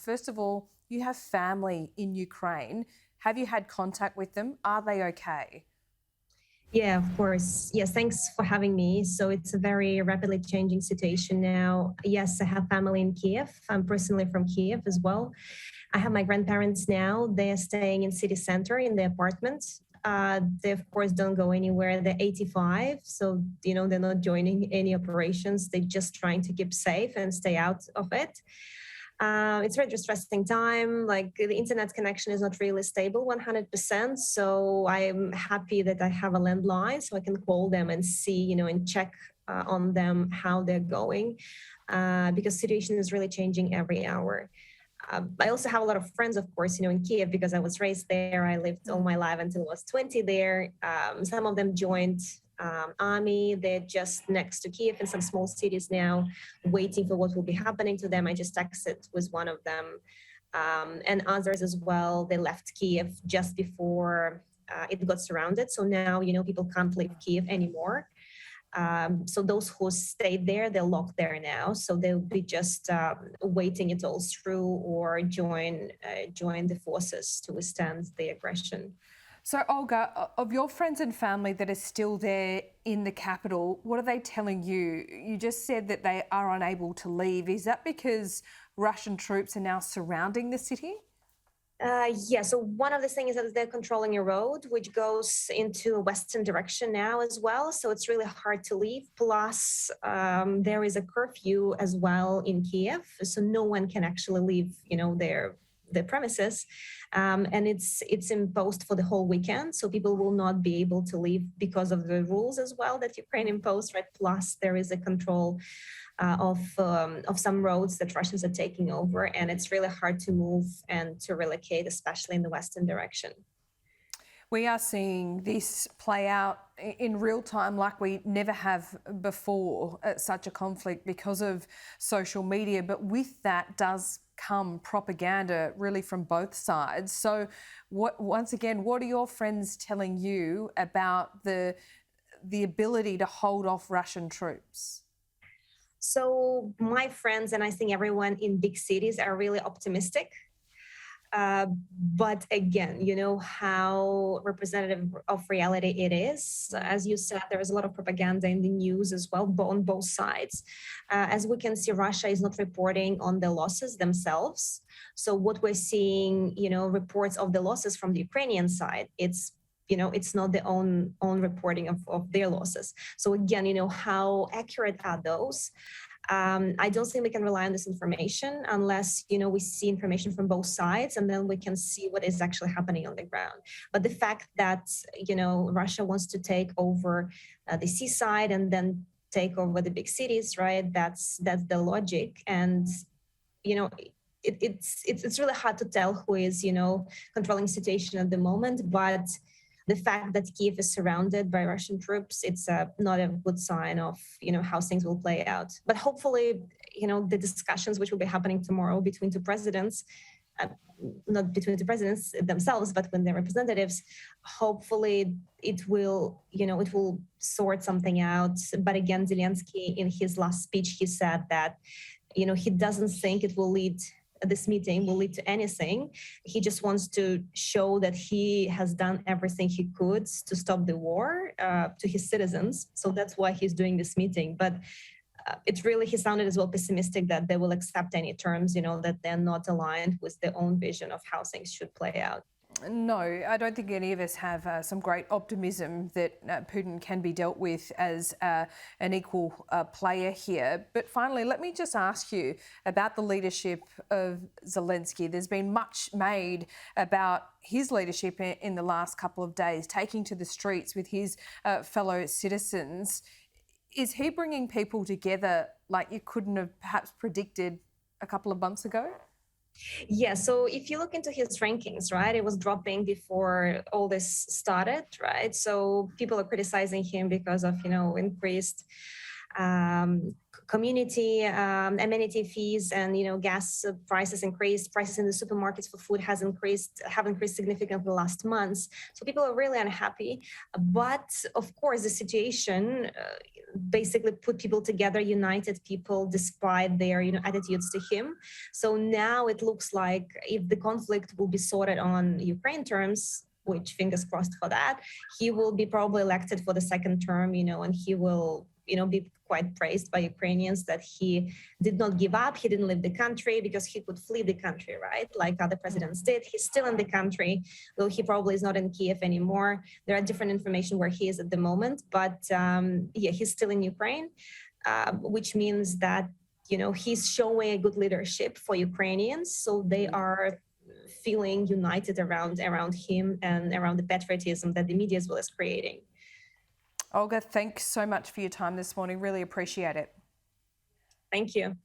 First of all, you have family in Ukraine. Have you had contact with them? Are they okay? Yeah, of course. Yes, thanks for having me. So it's a very rapidly changing situation now. Yes, I have family in Kiev. I'm personally from Kiev as well. I have my grandparents now. They are staying in city center in the apartment. They of course don't go anywhere. They're 85, so they're not joining any operations. They're just trying to keep safe and stay out of it. It's a very distressing time. Like the internet connection is not really stable 100%. So I'm happy that I have a landline so I can call them and see, and check on them how they're going, because the situation is really changing every hour. I also have a lot of friends, of course, in Kiev because I was raised there. I lived all my life until I was 20 there. Some of them joined army. They're just next to Kiev in some small cities now, waiting for what will be happening to them. I just texted with one of them, and others as well. They left Kiev just before it got surrounded. So now, people can't leave Kiev anymore. So those who stayed there, they're locked there now. So they'll be just waiting it all through or join the forces to withstand the aggression. So, Olga, of your friends and family that are still there in the capital, what are they telling you? You just said that they are unable to leave. Is that because Russian troops are now surrounding the city? Yeah, so one of the things is that they're controlling a road which goes into a western direction now as well. So it's really hard to leave. Plus, there is a curfew as well in Kiev, so no one can actually leave, their premises, and it's imposed for the whole weekend. So people will not be able to leave because of the rules as well that Ukraine imposed. Right. Plus, there is a control of some roads that Russians are taking over, and it's really hard to move and to relocate, especially in the western direction. We are seeing this play out in real time like we never have before, such a conflict because of social media. But with that does come propaganda really from both sides. So once again, what are your friends telling you about the ability to hold off Russian troops? So my friends, and I think everyone in big cities, are really optimistic. But again, how representative of reality it is. As you said, there is a lot of propaganda in the news as well, on both sides. As we can see, Russia is not reporting on the losses themselves. So what we're seeing, reports of the losses from the Ukrainian side, it's not the own reporting of their losses. So again, how accurate are those? I don't think we can rely on this information unless, we see information from both sides, and then we can see what is actually happening on the ground. But the fact that, Russia wants to take over the seaside and then take over the big cities, right? That's the logic. And, it's really hard to tell who is, controlling the situation at the moment. But the fact that Kiev is surrounded by Russian troops, it's not a good sign of, how things will play out. But hopefully, the discussions which will be happening tomorrow between two presidents, not between the presidents themselves, but with their representatives, hopefully it will sort something out. But again, Zelensky, in his last speech, he said that, he doesn't think this meeting will lead to anything. He just wants to show that he has done everything he could to stop the war to his citizens. So that's why he's doing this meeting. But he sounded as well pessimistic that they will accept any terms, that they're not aligned with their own vision of how things should play out. No, I don't think any of us have some great optimism that Putin can be dealt with as an equal player here. But finally, let me just ask you about the leadership of Zelensky. There's been much made about his leadership in the last couple of days, taking to the streets with his fellow citizens. Is he bringing people together like you couldn't have perhaps predicted a couple of months ago? Yeah, so if you look into his rankings, right, it was dropping before all this started, right? So people are criticizing him because of, increased community amenity fees and gas prices increased, prices in the supermarkets for food have increased significantly the last months. So people are really unhappy. But of course, the situation basically put people together, united people despite their attitudes to him. So now it looks like if the conflict will be sorted on Ukraine terms, which fingers crossed for that, he will be probably elected for the second term, and he will be quite praised by Ukrainians that he did not give up. He didn't leave the country because he could flee the country, right? Like other presidents did. He's still in the country, though he probably is not in Kiev anymore. There are different information where he is at the moment, but he's still in Ukraine, which means that, he's showing a good leadership for Ukrainians. So they are feeling united around him and around the patriotism that the media as well is creating. Olga, thanks so much for your time this morning. Really appreciate it. Thank you.